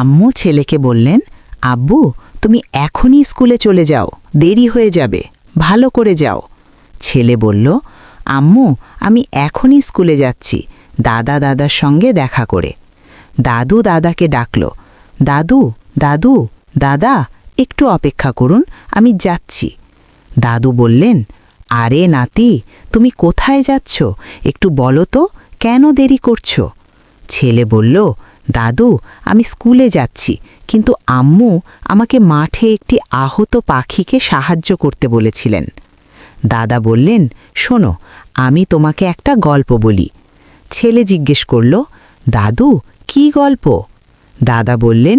আম্মু ছেলেকে বললেন, আব্বু তুমি এখনই স্কুলে চলে যাও, দেরি হয়ে যাবে, ভালো করে যাও। ছেলে বলল, আম্মু আমি এখনই স্কুলে যাচ্ছি, দাদার সঙ্গে দেখা করে। দাদু দাদাকে ডাকল, দাদু দাদু দাদা একটু অপেক্ষা করুন, আমি যাচ্ছি। দাদু বললেন, আরে নাতি তুমি কোথায় যাচ্ছ, একটু বলো তো, কেন দেরি করছো? ছেলে বলল, দাদু আমি স্কুলে যাচ্ছি, কিন্তু আম্মু আমাকে মাঠে একটি আহত পাখিকে সাহায্য করতে বলেছিলেন। দাদা বললেন, শোনো আমি তোমাকে একটা গল্প বলি। ছেলে জিজ্ঞেস করল, দাদু কি গল্প? দাদা বললেন,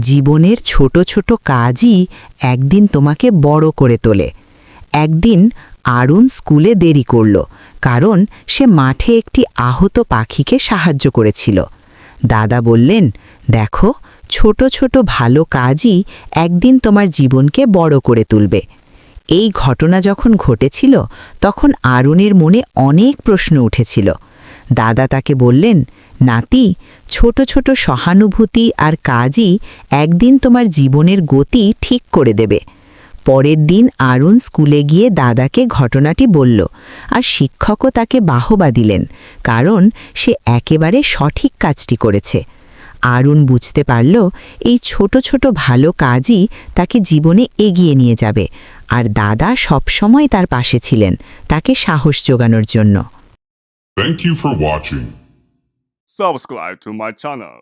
জীবনের ছোট ছোট কাজই একদিন তোমাকে বড় করে তোলে। একদিন আরুণ স্কুলে দেরি করল, কারণ সে মাঠে একটি আহত পাখিকে সাহায্য করেছিল। দাদা বললেন, দেখো ছোট ছোট ভালো কাজই একদিন তোমার জীবনকে বড় করে তুলবে। এই ঘটনা যখন ঘটেছিল তখন আরুণের মনে অনেক প্রশ্ন উঠেছিল। দাদা তাকে বললেন, নাতি ছোট ছোট সহানুভূতি আর কাজই একদিন তোমার জীবনের গতি ঠিক করে দেবে। পরের দিন আরুণ স্কুলে গিয়ে দাদাকে ঘটনাটি বলল, আর শিক্ষকও তাকে বাহবা দিলেন, কারণ সে একেবারে সঠিক কাজটি করেছে। আরুণ বুঝতে পারল এই ছোট ছোট ভালো কাজই তাকে জীবনে এগিয়ে নিয়ে যাবে, আর দাদা সবসময় তার পাশে ছিলেন, তাকে সাহস জোগানোর জন্য। Thank you for watching. Subscribe to my channel.